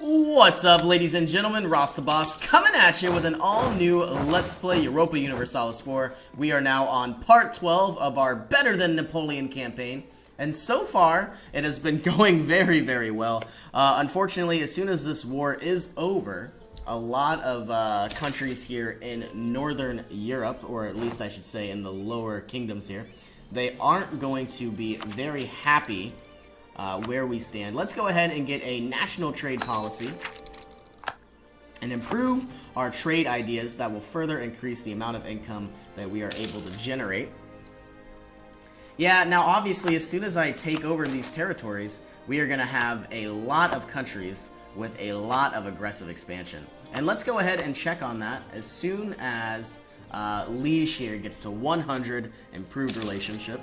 What's up, ladies and gentlemen? Ross the Boss coming at you with an all-new Let's Play Europa Universalis 4. We are now on part 12 of our Better Than Napoleon campaign, and so far, it has been going very, very well. Unfortunately, as soon as this war is over, a lot of countries here in Northern Europe, or at least I should say in the lower kingdoms here, they aren't going to be very happy where we stand. Let's go ahead and get a national trade policy and improve our trade ideas that will further increase the amount of income that we are able to generate. Yeah, now obviously as soon as I take over these territories, we are going to have a lot of countries with a lot of aggressive expansion. And let's go ahead and check on that as soon as Liege here gets to 100 improved relationship.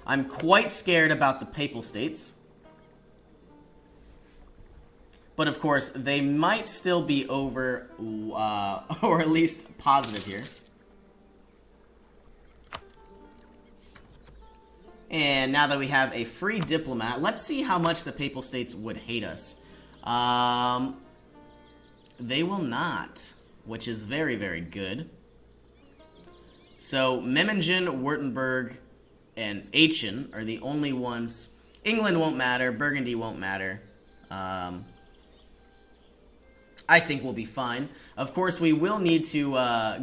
I'm quite scared about the Papal States. But of course, they might still be over, or at least positive here. And now that we have a free diplomat, let's see how much the Papal States would hate us. They will not, which is very, very good. So, Memmingen, Württemberg, and Aachen are the only ones. England won't matter. Burgundy won't matter. I think we'll be fine. Of course, we will need to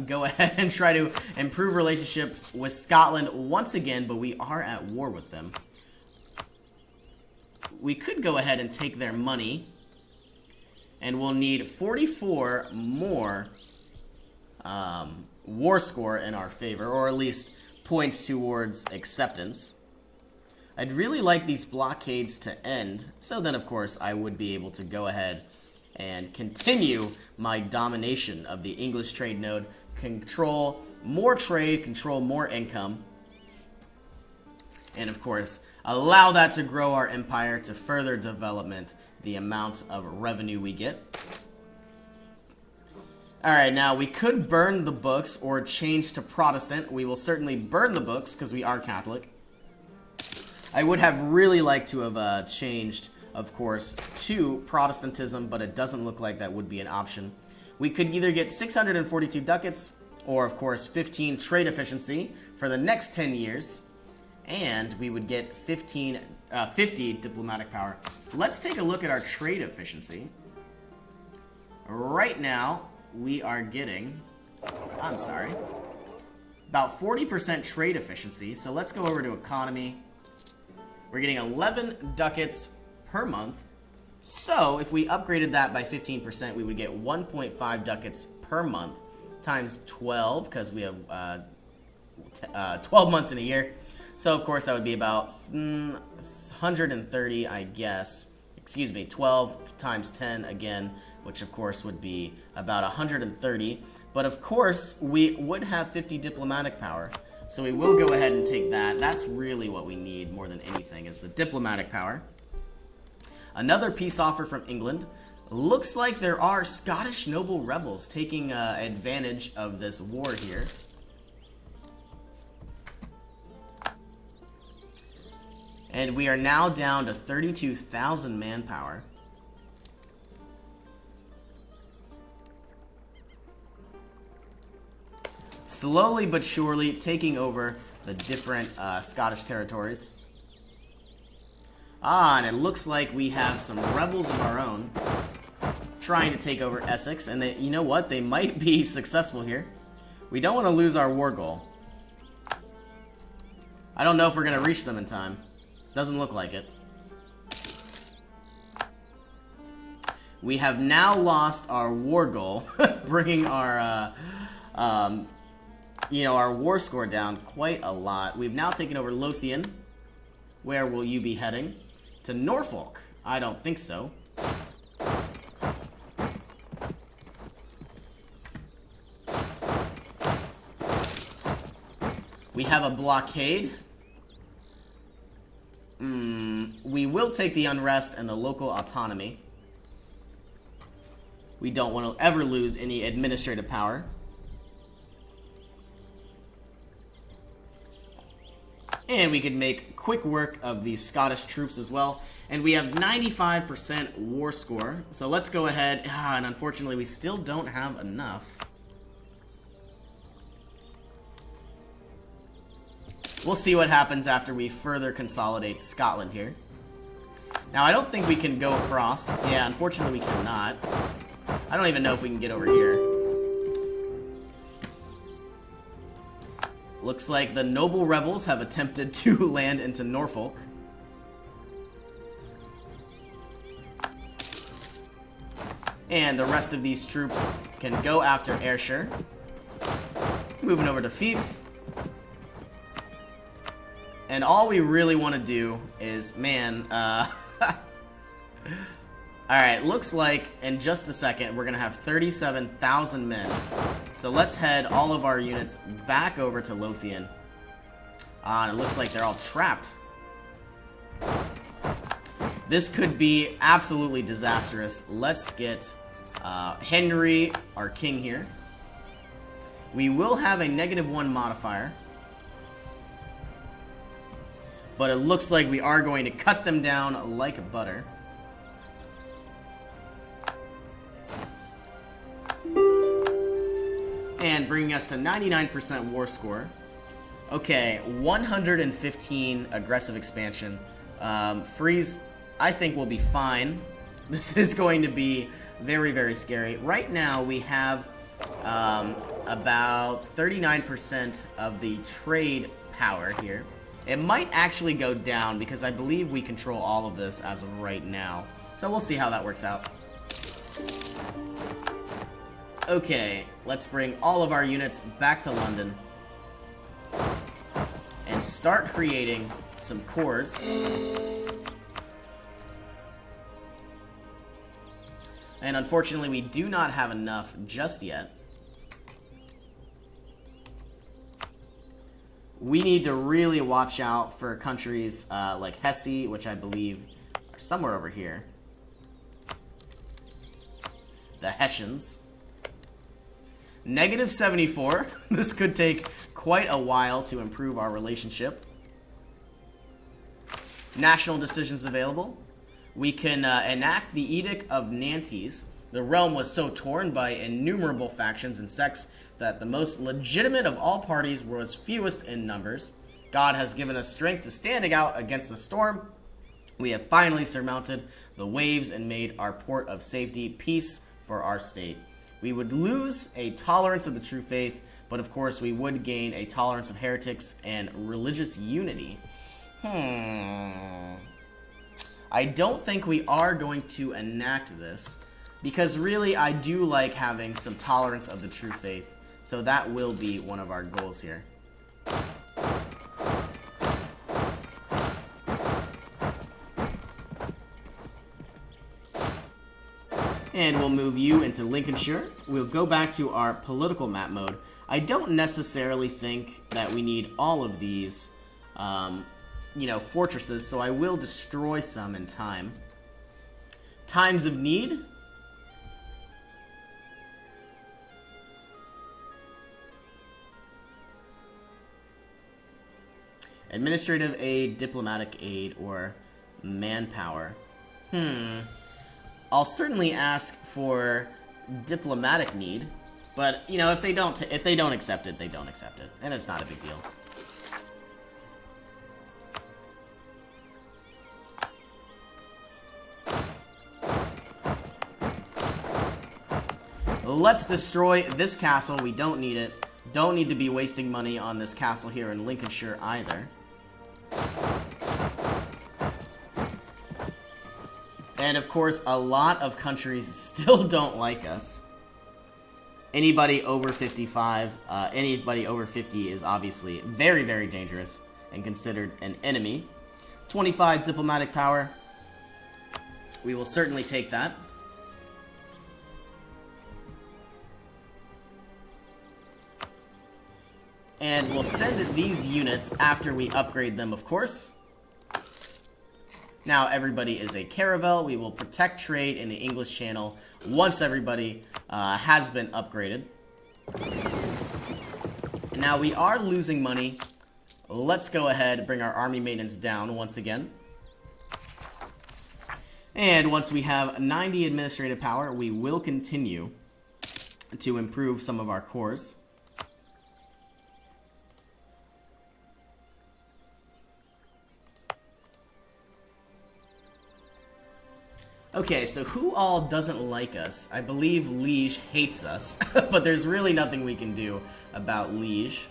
go ahead and try to improve relationships with Scotland once again, but we are at war with them. We could go ahead and take their money, and we'll need 44 more war score in our favor, or at least points towards acceptance. I'd really like these blockades to end, so then of course I would be able to go ahead and continue my domination of the English trade node, control more trade, control more income, and of course allow that to grow our empire to further development the amount of revenue we get. Alright, now we could burn the books or change to Protestant. We will certainly burn the books because we are Catholic. I would have really liked to have changed, of course, to Protestantism, but it doesn't look like that would be an option. We could either get 642 ducats or, of course, 15 trade efficiency for the next 10 years, and we would get 50 diplomatic power. Let's take a look at our trade efficiency. Right now, we are getting, about 40% trade efficiency. So let's go over to economy. We're getting 11 ducats per month. So if we upgraded that by 15%, we would get 1.5 ducats per month times 12, because we have 12 months in a year. So of course that would be about 130, I guess. Excuse me, 12 times 10 again, which of course would be about 130. But of course, we would have 50 diplomatic power. So we will go ahead and take that. That's really what we need more than anything, is the diplomatic power. Another peace offer from England. Looks like there are Scottish noble rebels taking advantage of this war here. And we are now down to 32,000 manpower. Slowly but surely taking over the different Scottish territories. And it looks like we have some rebels of our own trying to take over Essex, and you know what? They might be successful here. We don't want to lose our war goal. I don't know if we're going to reach them in time. Doesn't look like it. We have now lost our war goal, bringing our our war score down quite a lot. We've now taken over Lothian. Where will you be heading? To Norfolk? I don't think so. We have a blockade. We will take the unrest and the local autonomy. We don't want to ever lose any administrative power. And we could make quick work of the Scottish troops as well. And we have 95% war score. So let's go ahead. And unfortunately, we still don't have enough. We'll see what happens after we further consolidate Scotland here. Now, I don't think we can go across. Yeah, unfortunately, we cannot. I don't even know if we can get over here. Looks like the noble rebels have attempted to land into Norfolk. And the rest of these troops can go after Ayrshire. Moving over to Fife. And all we really want to do is, man, alright, looks like in just a second we're going to have 37,000 men. So let's head all of our units back over to Lothian. And it looks like they're all trapped. This could be absolutely disastrous. Let's get Henry, our king here. We will have a -1 modifier. But it looks like we are going to cut them down like butter. And bringing us to 99% war score. Okay, 115 aggressive expansion. Freeze, I think, will be fine. This is going to be very, very scary. Right now, we have about 39% of the trade power here. It might actually go down because I believe we control all of this as of right now. So we'll see how that works out. Okay, let's bring all of our units back to London. And start creating some cores. And unfortunately, we do not have enough just yet. We need to really watch out for countries like Hesse, which I believe are somewhere over here. The Hessians. -74. This could take quite a while to improve our relationship. National decisions available. We can enact the Edict of Nantes. The realm was so torn by innumerable factions and sects that the most legitimate of all parties was fewest in numbers. God has given us strength to stand out against the storm. We have finally surmounted the waves and made our port of safety. Peace for our state. We would lose a tolerance of the true faith, but of course we would gain a tolerance of heretics and religious unity. I don't think we are going to enact this, because really I do like having some tolerance of the true faith. So that will be one of our goals here. And we'll move you into Lincolnshire. We'll go back to our political map mode. I don't necessarily think that we need all of these, fortresses, so I will destroy some in time. Times of need. Administrative aid, diplomatic aid, or manpower. I'll certainly ask for diplomatic need, but if they don't accept it, they don't accept it, and it's not a big deal. Let's destroy this castle. We don't need it. Don't need to be wasting money on this castle here in Lincolnshire either. And of course, a lot of countries still don't like us. Anybody over 55, anybody over 50 is obviously very, very dangerous and considered an enemy. 25 diplomatic power. We will certainly take that. And we'll send these units after we upgrade them, of course. Now everybody is a caravel. We will protect trade in the English Channel once everybody has been upgraded. Now we are losing money let's go ahead and bring our army maintenance down once again. And once we have 90 administrative power, we will continue to improve some of our cores. Okay, so who all doesn't like us? I believe Liege hates us, but there's really nothing we can do about Liege.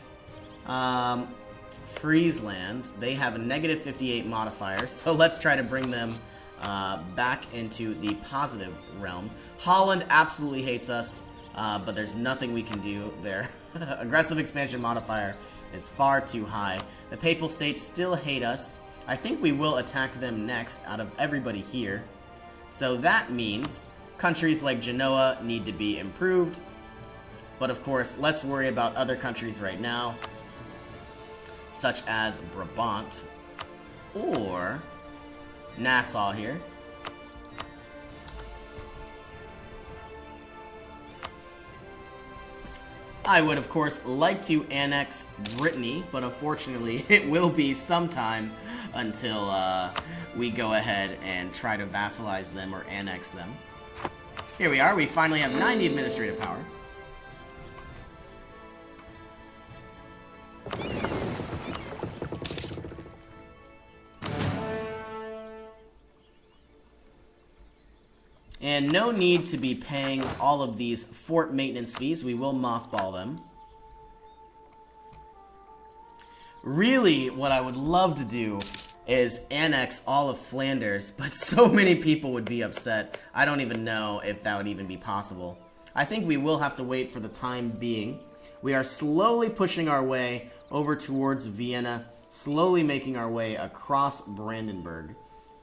Friesland, they have a negative 58 modifier, so let's try to bring them back into the positive realm. Holland absolutely hates us, but there's nothing we can do there. Aggressive expansion modifier is far too high. The Papal States still hate us. I think we will attack them next out of everybody here. So that means countries like Genoa need to be improved. But of course, let's worry about other countries right now, such as Brabant or Nassau here. I would, of course, like to annex Brittany, but unfortunately, it will be some time until we go ahead and try to vassalize them or annex them. Here we are. We finally have 90 administrative power. And no need to be paying all of these fort maintenance fees. We will mothball them. Really, what I would love to do is annex all of Flanders, but so many people would be upset. I don't even know if that would even be possible. I think we will have to wait for the time being. We are slowly pushing our way over towards Vienna, slowly making our way across Brandenburg.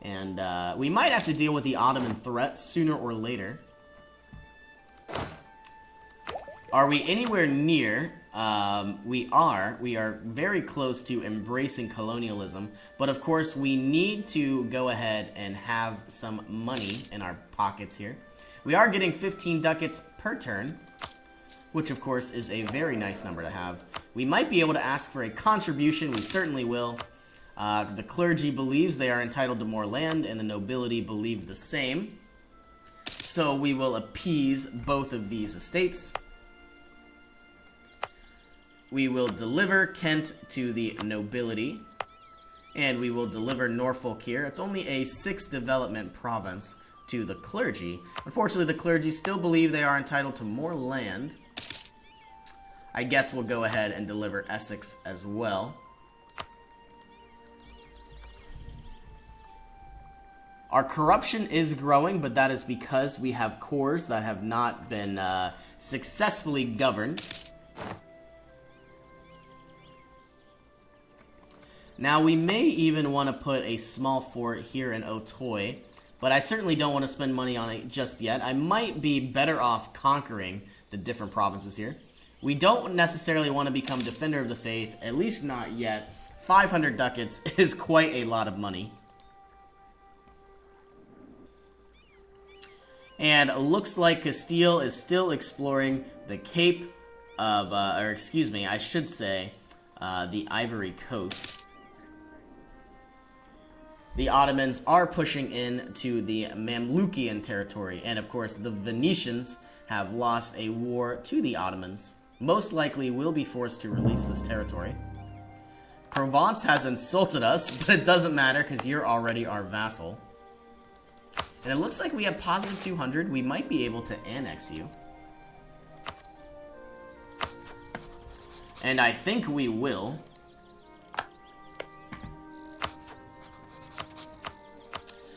And we might have to deal with the Ottoman threat sooner or later. Are we anywhere near? We are. We are very close to embracing colonialism. But of course, we need to go ahead and have some money in our pockets here. We are getting 15 ducats per turn, which of course is a very nice number to have. We might be able to ask for a contribution. We certainly will. The clergy believes they are entitled to more land, and the nobility believe the same. So we will appease both of these estates. We will deliver Kent to the nobility, and we will deliver Norfolk here. It's only a 6 development province to the clergy. Unfortunately, the clergy still believe they are entitled to more land. I guess we'll go ahead and deliver Essex as well. Our corruption is growing, but that is because we have cores that have not been successfully governed. Now, we may even want to put a small fort here in Auteuil, but I certainly don't want to spend money on it just yet. I might be better off conquering the different provinces here. We don't necessarily want to become Defender of the Faith, at least not yet. 500 ducats is quite a lot of money. And it looks like Castile is still exploring the Cape of, or excuse me, I should say, the Ivory Coast. The Ottomans are pushing into the Mamlukian territory, and of course the Venetians have lost a war to the Ottomans. Most likely will be forced to release this territory. Provence has insulted us, but it doesn't matter because you're already our vassal. And it looks like we have positive 200. We might be able to annex you. And I think we will.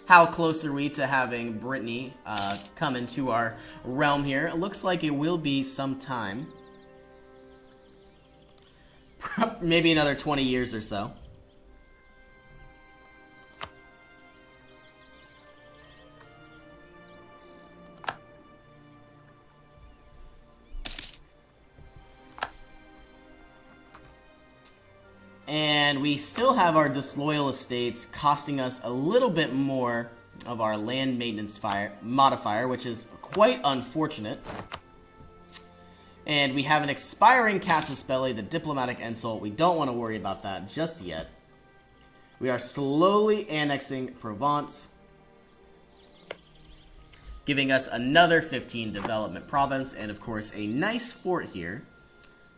How close are we to having Brittany come into our realm here? It looks like it will be some time. Maybe another 20 years or so. And we still have our disloyal estates costing us a little bit more of our land maintenance modifier, which is quite unfortunate. And we have an expiring casus belli, the diplomatic insult. We don't want to worry about that just yet. We are slowly annexing Provence, giving us another 15 development province, and of course a nice fort here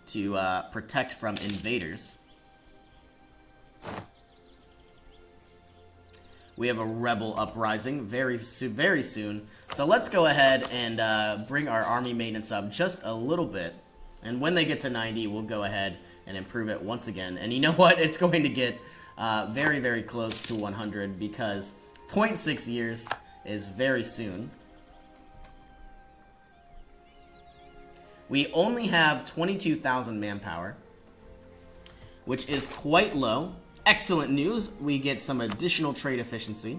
to protect from invaders. We have a rebel uprising very soon. So let's go ahead and bring our army maintenance up just a little bit. And when they get to 90, we'll go ahead and improve it once again. And you know what? It's going to get very, very close to 100 because 0.6 years is very soon. We only have 22,000 manpower, which is quite low. Excellent news, we get some additional trade efficiency.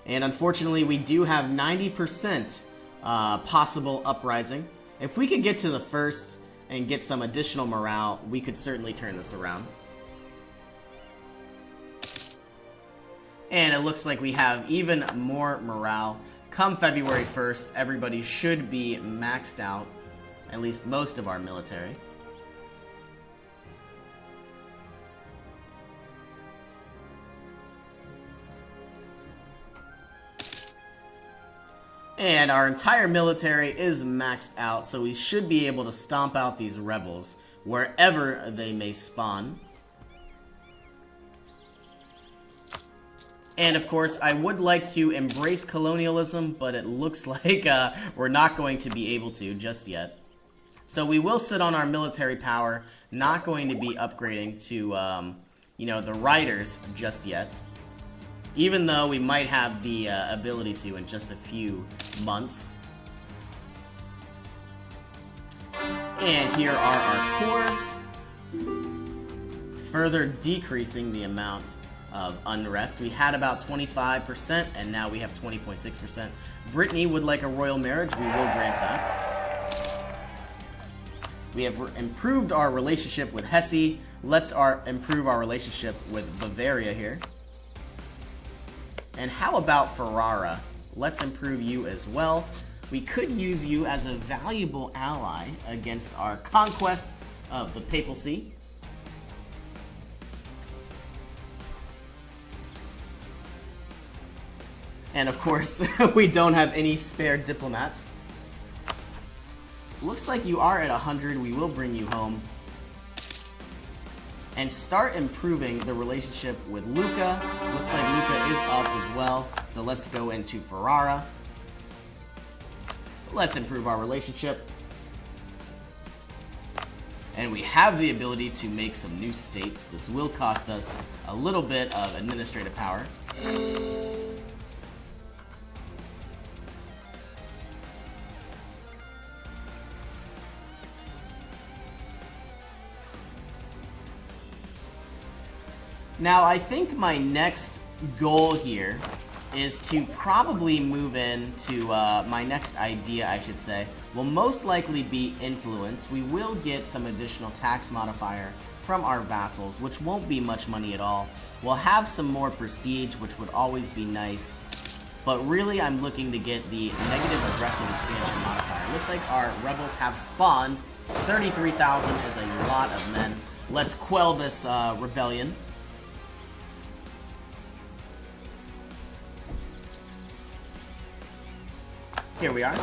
And unfortunately, we do have 90% possible uprising. If we could get to the first and get some additional morale, we could certainly turn this around. And it looks like we have even more morale. Come February 1st, everybody should be maxed out, at least most of our military. And our entire military is maxed out, so we should be able to stomp out these rebels wherever they may spawn. And of course, I would like to embrace colonialism, but it looks like we're not going to be able to just yet. So we will sit on our military power, not going to be upgrading to, you know, the riders just yet. Even though we might have the ability to in just a few months. And here are our cores, further decreasing the amount of unrest. We had about 25%, and now we have 20.6%. Brittany would like a royal marriage. We will grant that. We have improved our relationship with Hesse. Let's improve our relationship with Bavaria here. And how about Ferrara? Let's improve you as well. We could use you as a valuable ally against our conquests of the papacy. And of course, we don't have any spare diplomats. Looks like you are at 100. We will bring you home. And start improving the relationship with Lucca. Looks like Lucca is up as well. So let's go into Ferrara. Let's improve our relationship. And we have the ability to make some new states. This will cost us a little bit of administrative power. Now, I think my next goal here is to probably move into my next idea, I should say, will most likely be influence. We will get some additional tax modifier from our vassals, which won't be much money at all. We'll have some more prestige, which would always be nice. But really, I'm looking to get the negative aggressive expansion modifier. It looks like our rebels have spawned. 33,000 is a lot of men. Let's quell this rebellion. Here we are.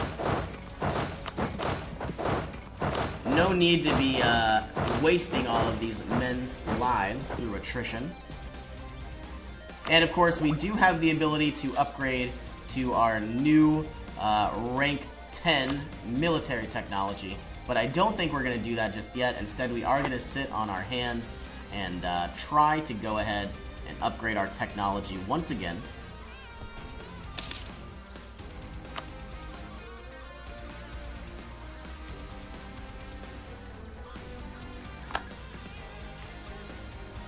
No need to be wasting all of these men's lives through attrition. And of course, we do have the ability to upgrade to our new rank 10 military technology. But I don't think we're going to do that just yet. Instead, we are going to sit on our hands and try to go ahead and upgrade our technology once again.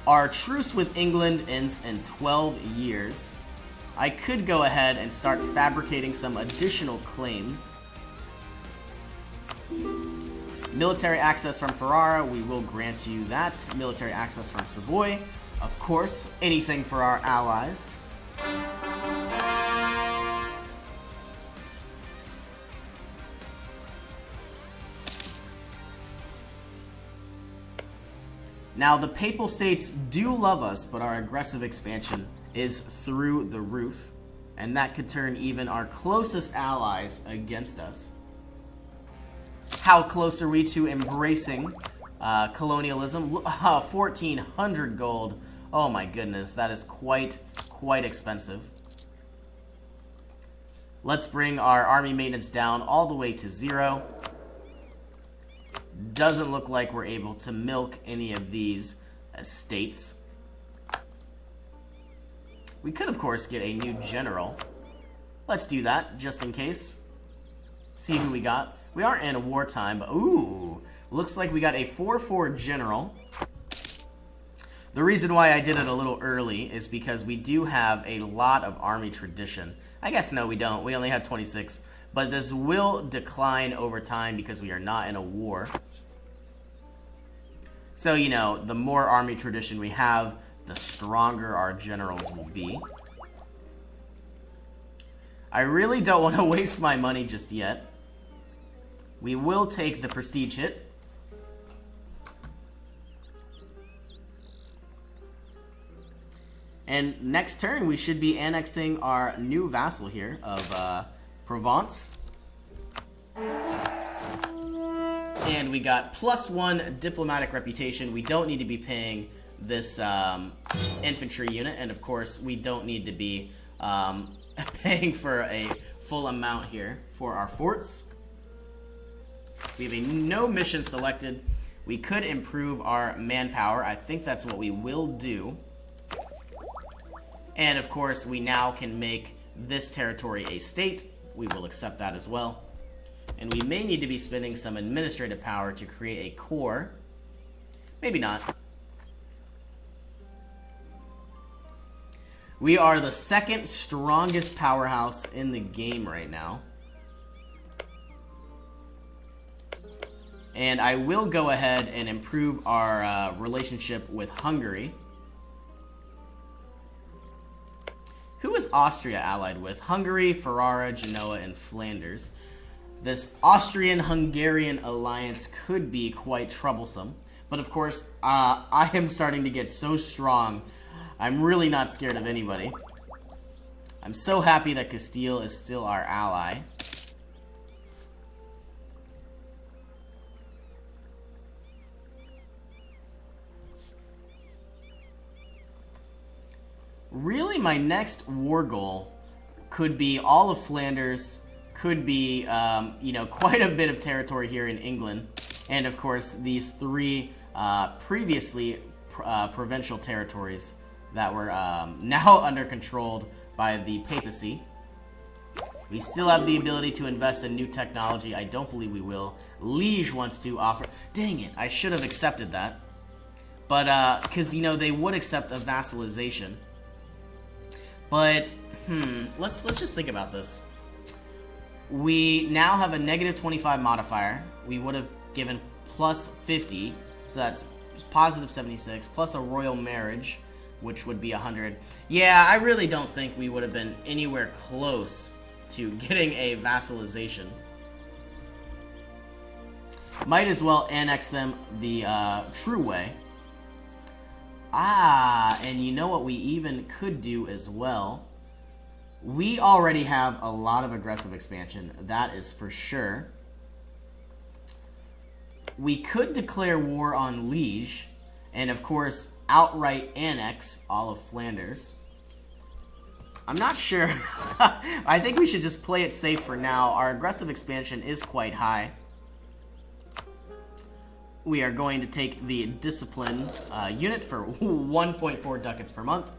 Our truce with England ends in 12 years. I could go ahead and start fabricating some additional claims. Military access from Ferrara, we will grant you that. Military access from Savoy, of course, anything for our allies. Now, the Papal States do love us, but our aggressive expansion is through the roof, and that could turn even our closest allies against us. How close are we to embracing colonialism? 1,400 gold. Oh my goodness, that is quite expensive. Let's bring our army maintenance down all the way to 0. Doesn't look like we're able to milk any of these states. We could, of course, get a new general. Let's do that, just in case. See who we got. We aren't in a wartime, but ooh, looks like we got a 4-4 general. The reason why I did it a little early is because we do have a lot of army tradition. I guess no, we don't. We only have 26. But this will decline over time because we are not in a war. So, you know, the more army tradition we have, the stronger our generals will be. I really don't want to waste my money just yet. We will take the prestige hit. And next turn, we should be annexing our new vassal here of Provence. And we got +1 diplomatic reputation. We don't need to be paying this infantry unit. And of course, we don't need to be paying for a full amount here for our forts. We have a no mission selected. We could improve our manpower. I think that's what we will do. And of course, we now can make this territory a state. We will accept that as well. And we may need to be spending some administrative power to create a core. Maybe not. We are the second strongest powerhouse in the game right now. And I will go ahead and improve our relationship with Hungary. Who is Austria allied with? Hungary, Ferrara, Genoa, and Flanders. This Austrian-Hungarian alliance could be quite troublesome. But of course, I am starting to get so strong, I'm really not scared of anybody. I'm so happy that Castile is still our ally. Really, my next war goal could be all of Flanders, could be, you know, quite a bit of territory here in England, and of course these 3 previously provincial territories that were now under control by the papacy. We still have the ability to invest in new technology. I don't believe we will. Liege wants to offer... Dang it, I should have accepted that. But, because, you know, they would accept a vassalization. But, let's just think about this. We now have a -25 modifier. We would have given +50, so that's positive 76, plus a royal marriage, which would be 100. Yeah, I really don't think we would have been anywhere close to getting a vassalization. Might as well annex them the true way. Ah, and you know what we even could do as well? We already have a lot of aggressive expansion, that is for sure. We could declare war on Liege, and of course, outright annex all of Flanders. I'm not sure. I think we should just play it safe for now. Our aggressive expansion is quite high. We are going to take the discipline unit for 1.4 ducats per month.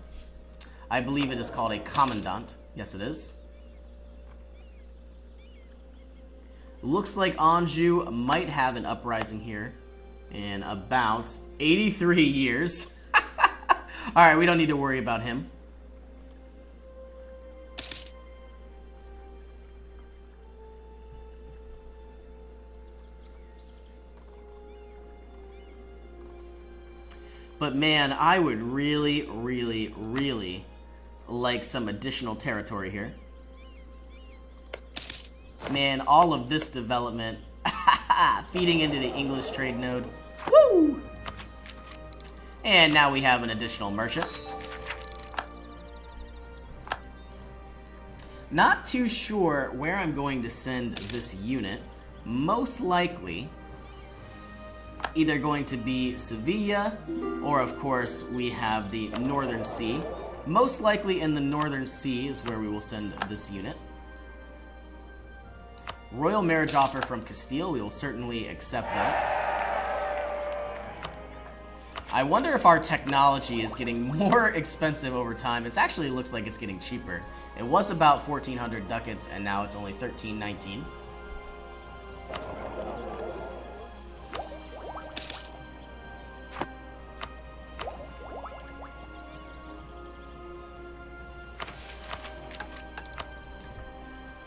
I believe it is called a commandant. Yes, it is. Looks like Anjou might have an uprising here in about 83 years. Alright, we don't need to worry about him. But man, I would really, really, really like some additional territory here. Man, all of this development feeding into the English trade node. Woo! And now we have an additional merchant. Not too sure where I'm going to send this unit. Most likely, either going to be Sevilla, or of course, we have the Northern Sea. Most likely in the Northern Sea is where we will send this unit. Royal marriage offer from Castile, we will certainly accept that. I wonder if our technology is getting more expensive over time. It actually looks like it's getting cheaper. It was about 1,400 ducats, and now it's only 1,319.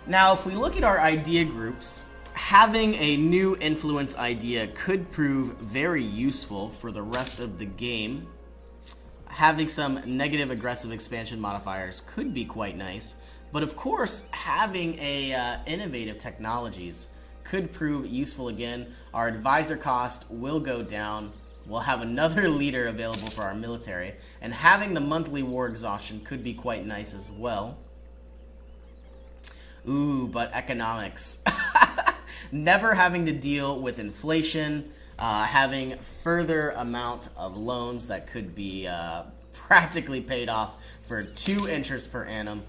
Now, if we look at our idea groups, having a new influence idea could prove very useful for the rest of the game. Having some negative aggressive expansion modifiers could be quite nice, but of course, having a innovative technologies could prove useful again. Our advisor cost will go down. We'll have another leader available for our military, and having the monthly war exhaustion could be quite nice as well. Ooh, but economics. Never having to deal with inflation, having further amount of loans that could be practically paid off for 2 interest per annum.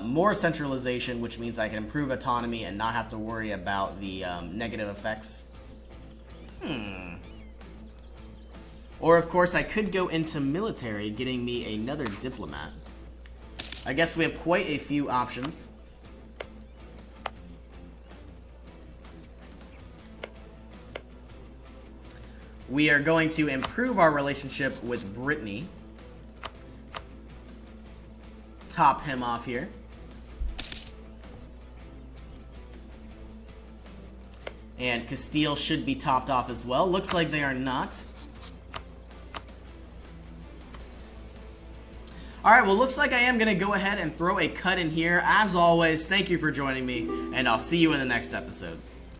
More centralization, which means I can improve autonomy and not have to worry about the negative effects. Or, of course, I could go into military, getting me another diplomat. I guess we have quite a few options. We are going to improve our relationship with Brittany. Top him off here. And Castile should be topped off as well. Looks like they are not. Alright, well, looks like I am going to go ahead and throw a cut in here. As always, thank you for joining me, and I'll see you in the next episode.